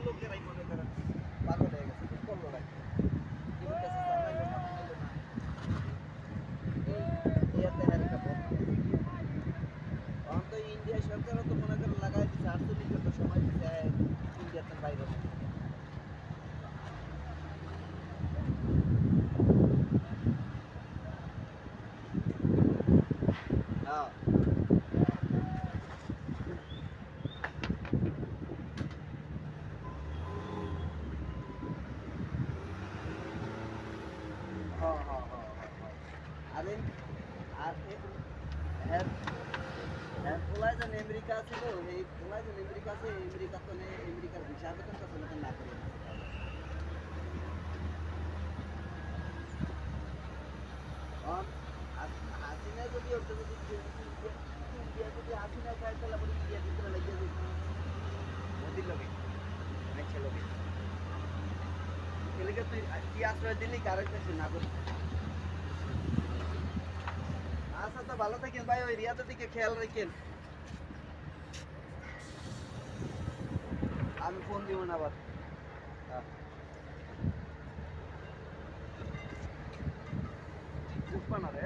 লোকেরাই মনে করেন পাগল হয়ে গেছে যে করলো রাখি জীবন কাছে চালাইলো না মানাইলো না এই ইয়াতে একটা বদনাম তখন তো ইন্ডিয়া সরকারও তো মনে করেন লাগাই দিচ্ছে 48 ঘন্টা সময় দিচ্ছে ইন্ডিয়াতে বাইরে হ্যাঁ হ্যাঁ হ্যাঁ হ্যাঁ হ্যাঁ আরে আর হ্যাঁ হ্যাঁ পোলায় যেন আমেরিকা ছিল এই পোলায় যেন আমেরিকা আছে আমেরিকা তো নেই আমেরিকার ভিসা আবেদন করছে না না করে হাসিনা যদি ওটা যদি ইন্ডিয়া যদি হাসিনা খায় তাহলে আবার ইন্ডিয়া ভিতরে লাগিয়ে দিই মোদির লগে নেক্সট লগে এলাকা তুই কি আশ্রয় দিলি কারেন্ট আছে না করি আচ্ছা তো ভালো থাকেন ভাই ওই রিয়াদের দিকে খেয়াল রাখেন আমি ফোন দিব না আবার পুষ্পা না রে